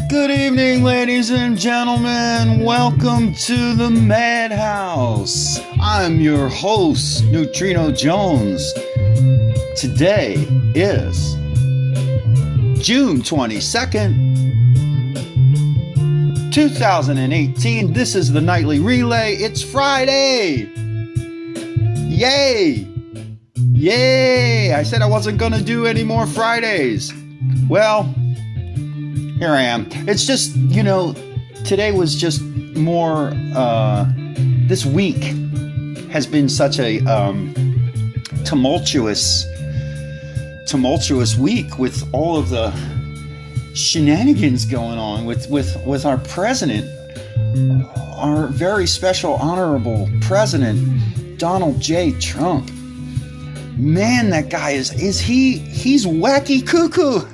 Good evening, ladies and gentlemen. Welcome to the Madhouse. I'm your host, Neutrino Jones. Today is June 22nd, 2018. This is the Nightly Relay. It's Friday. Yay! Yay! I said I wasn't going to do any more Fridays. Well, here I am. It's just, today was just more, this week has been such a tumultuous week with all of the shenanigans going on with our president, our very special, honorable president, Donald J. Trump. Man, that guy he's wacky cuckoo.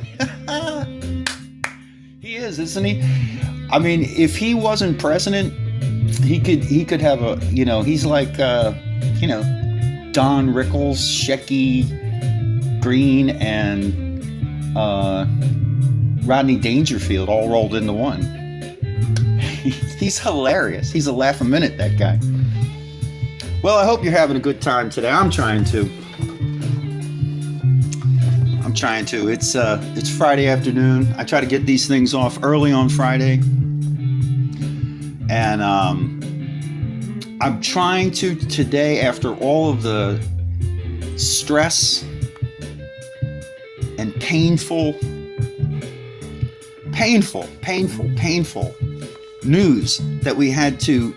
He is, isn't he? I mean, if he wasn't president, he could have he's like, Don Rickles, Shecky Green, and Rodney Dangerfield all rolled into one. He's hilarious. He's a laugh a minute, that guy. Well, I hope you're having a good time today. I'm trying to. It's Friday afternoon. I try to get these things off early on Friday. And I'm trying to today, after all of the stress and painful news that we had to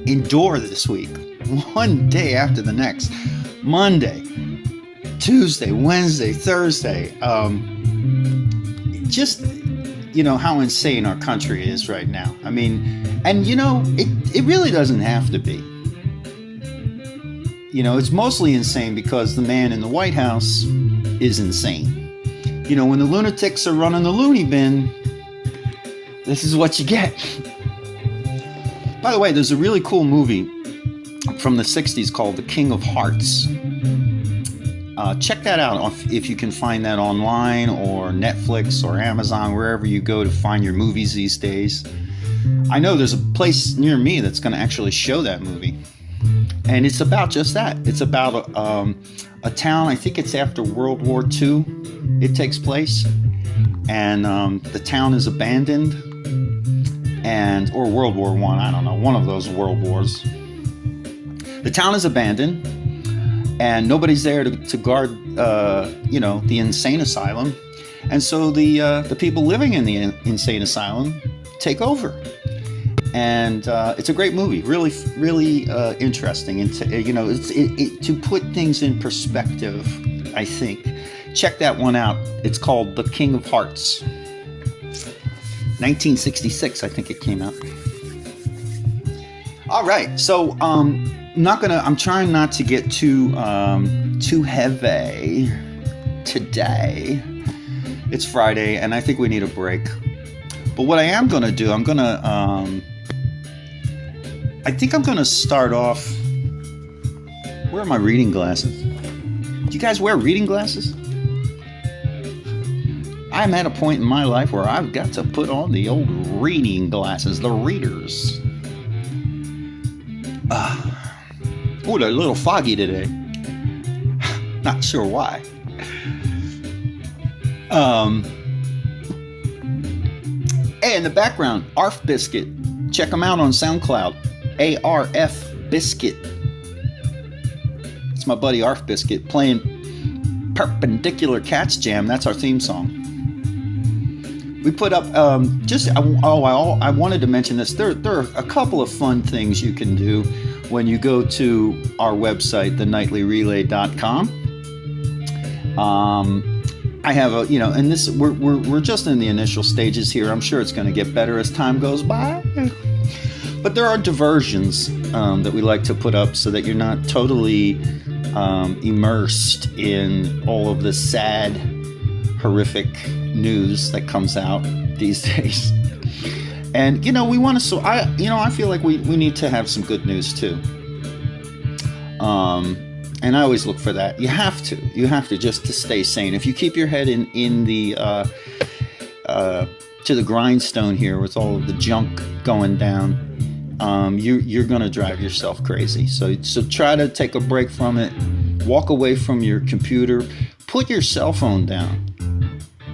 endure this week, one day after the next. Monday, Tuesday, Wednesday, Thursday. Just, how insane our country is right now. I mean, and it really doesn't have to be. It's mostly insane because the man in the White House is insane. When the lunatics are running the loony bin, this is what you get. By the way, there's a really cool movie from the 60s called The King of Hearts. Check that out if you can find that online or Netflix or Amazon, wherever you go to find your movies these days. I know there's a place near me that's going to actually show that movie. And it's about just that. It's about a town, I think it's after World War II it takes place. And the town is abandoned. Or World War I, I don't know, one of those world wars. The town is abandoned. And nobody's there to guard, the insane asylum. And so the people living in the insane asylum take over. And it's a great movie, really, really interesting. And to put things in perspective, I think. Check that one out. It's called The King of Hearts. 1966, I think it came out. All right, so I'm trying not to get too heavy today. It's Friday, and I think we need a break. But what I am going to do, I think I'm going to start off. Where are my reading glasses? Do you guys wear reading glasses? I'm at a point in my life where I've got to put on the old reading glasses, the readers. Oh, they're a little foggy today. Not sure why. Hey, in the background, ARF Biscuit. Check them out on SoundCloud. ARF Biscuit. It's my buddy ARF Biscuit playing Perpendicular Cats Jam. That's our theme song. We put up, I wanted to mention this. There are a couple of fun things you can do when you go to our website, thenightly.relay.com. I have and this we're just in the initial stages here. I'm sure it's going to get better as time goes by. But there are diversions that we like to put up so that you're not totally immersed in all of the sad, horrific news that comes out these days. And we want to. So I feel like we need to have some good news too. And I always look for that. You have to just to stay sane. If you keep your head in the to the grindstone here with all of the junk going down, you're gonna drive yourself crazy. So try to take a break from it. Walk away from your computer. Put your cell phone down.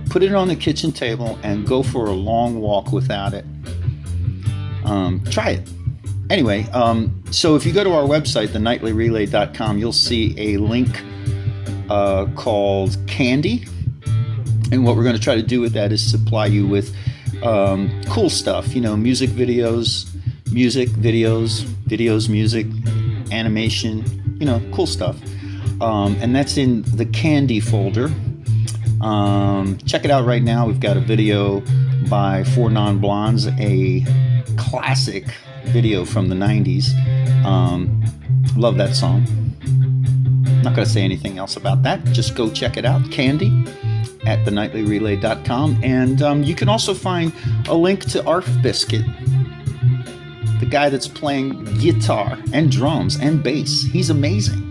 Put it on the kitchen table and go for a long walk without it. Try it. Anyway, so if you go to our website, thenightly.relay.com, you'll see a link called Candy. And what we're going to try to do with that is supply you with cool stuff, music videos, music, animation, cool stuff. And that's in the Candy folder. Check it out right now. We've got a video by Four Non-Blondes, a classic video from the 90s. Love that song. Not going to say anything else about that. Just go check it out. Candy at thenightlyrelay.com. And you can also find a link to Arf Biscuit, the guy that's playing guitar and drums and bass. He's amazing.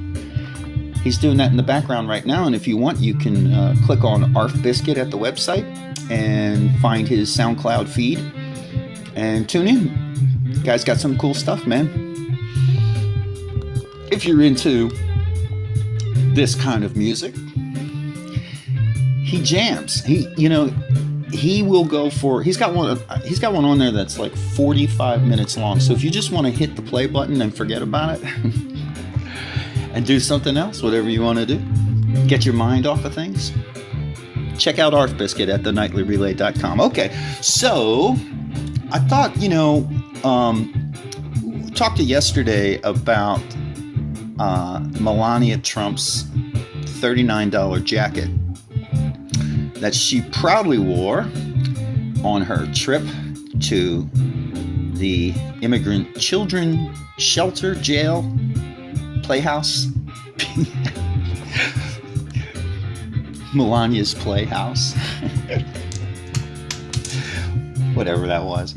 He's doing that in the background right now. And if you want, you can click on Arf Biscuit at the website and find his SoundCloud feed and tune in. Guy's got some cool stuff, man. If you're into this kind of music, he jams. He will go for. He's got one on there that's like 45 minutes long. So if you just want to hit the play button and forget about it and do something else, whatever you want to do, get your mind off of things, check out Arf Biscuit at thenightlyrelay.com. Okay, so I thought, talked to yesterday about Melania Trump's $39 jacket that she proudly wore on her trip to the immigrant children shelter, jail, playhouse. Melania's Playhouse. Whatever that was.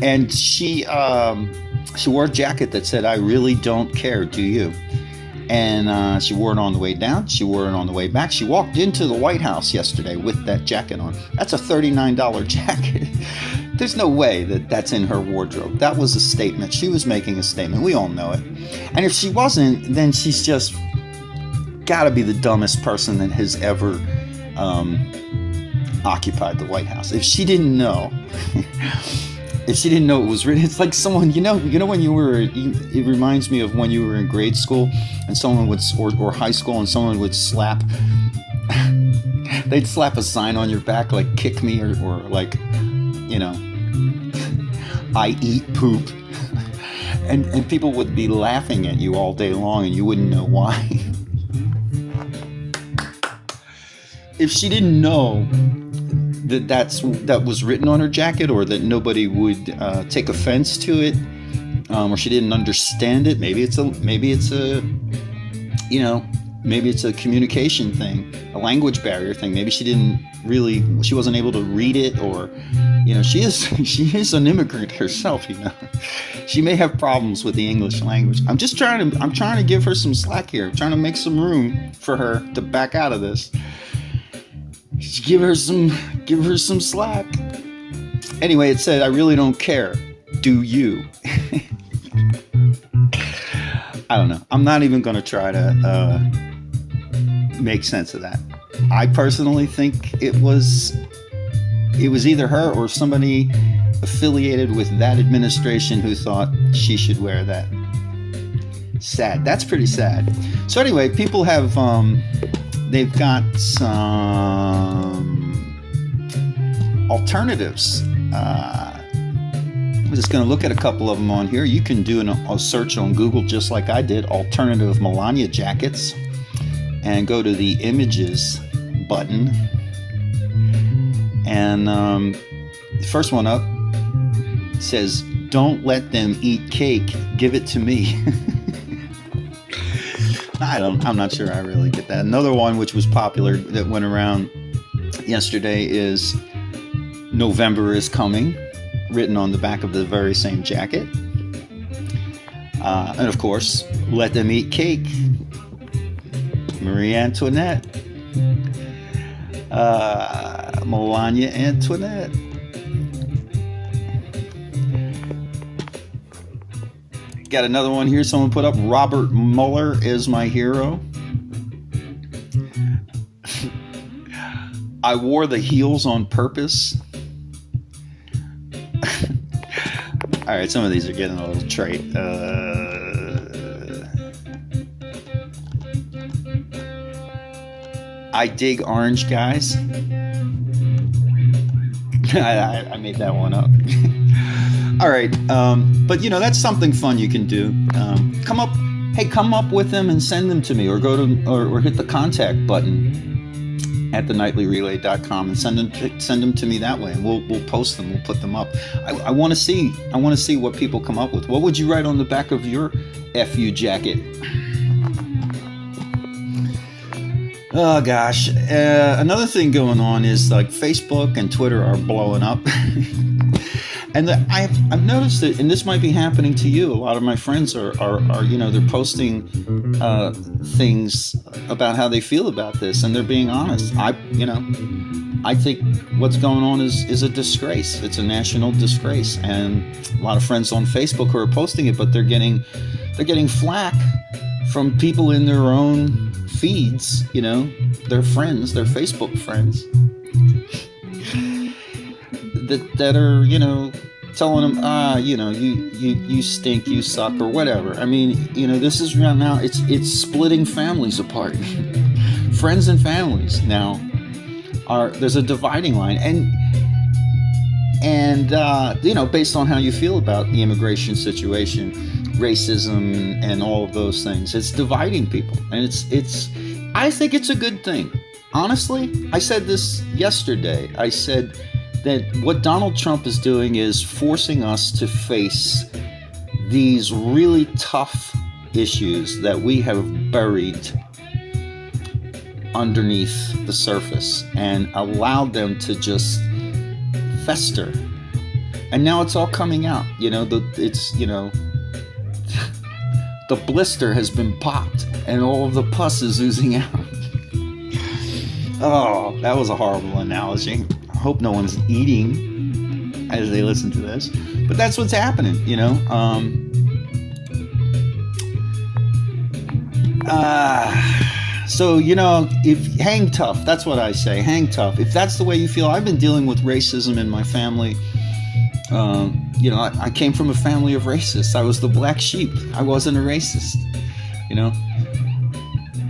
And she wore a jacket that said, "I really don't care, do you?" And she wore it on the way down. She wore it on the way back. She walked into the White House yesterday with that jacket on. That's a $39 jacket. There's no way that that's in her wardrobe. That was a statement. She was making a statement. We all know it. And if she wasn't, then she's just got to be the dumbest person that has ever occupied the White House. If she didn't know, if she didn't know it was written, it's like someone, when you were, it reminds me of when you were in grade school and someone would, or high school, and someone would they'd slap a sign on your back like "kick me" or like, "I eat poop." And people would be laughing at you all day long and you wouldn't know why. If she didn't know that was written on her jacket, or that nobody would take offense to it, or she didn't understand it, maybe it's a communication thing, a language barrier thing. Maybe she wasn't able to read it, or she is an immigrant herself. She may have problems with the English language. I'm trying to give her some slack here. I'm trying to make some room for her to back out of this. Give her some slack. Anyway, it said, "I really don't care. Do you?" I don't know. I'm not even going to try to make sense of that. I personally think it was either her or somebody affiliated with that administration who thought she should wear that. Sad. That's pretty sad. So anyway, people have they've got some alternatives. I'm just going to look at a couple of them on here. You can do a search on Google just like I did, alternative Melania jackets, and go to the images button. And the first one up says, "Don't let them eat cake, give it to me." I'm not sure I really get that. Another one which was popular that went around yesterday is, November is coming, written on the back of the very same jacket. And of course, let them eat cake. Marie Antoinette. Melania Antoinette. Got another one here. Someone put up Robert Mueller is my hero. I wore the heels on purpose. All right, some of these are getting a little trite. I dig orange guys. I made that one up. All right, but you know, that's something fun you can do. Come up with them and send them to me, or go to or hit the contact button at thenightly.relay.com and send them to me that way, and we'll post them, we'll put them up. I want to see what people come up with. What would you write on the back of your FU jacket? Oh gosh, another thing going on is like Facebook and Twitter are blowing up. And I've noticed that, and this might be happening to you. A lot of my friends are you know, they're posting things about how they feel about this, and they're being honest. I think what's going on is a disgrace. It's a national disgrace, and a lot of friends on Facebook who are posting it, but they're getting flack from people in their own feeds. You know, their friends, their Facebook friends, that are, you know, telling them, you know, you stink, you suck, or whatever. I mean, you know, this is right now, it's splitting families apart. Friends and families now there's a dividing line, and you know, based on how you feel about the immigration situation, racism, and all of those things, it's dividing people, and I think it's a good thing. Honestly, I said this yesterday. I said that what Donald Trump is doing is forcing us to face these really tough issues that we have buried underneath the surface and allowed them to just fester. And now it's all coming out. You know, the blister has been popped and all of the pus is oozing out. Oh, that was a horrible analogy. I hope no one's eating as they listen to this, but that's what's happening, you know. So, you know, hang tough. That's what I say. Hang tough. If that's the way you feel. I've been dealing with racism in my family. You know, I came from a family of racists. I was the black sheep. I wasn't a racist. You know,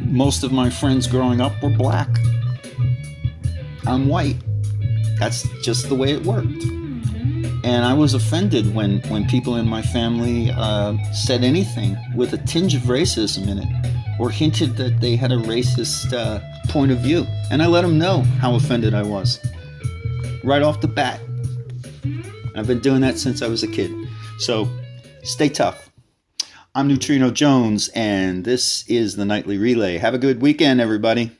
most of my friends growing up were black. I'm white. That's just the way it worked. And I was offended when people in my family said anything with a tinge of racism in it, or hinted that they had a racist point of view. And I let them know how offended I was right off the bat. I've been doing that since I was a kid. So stay tough. I'm Neutrino Jones, and this is the Nightly Relay. Have a good weekend, everybody.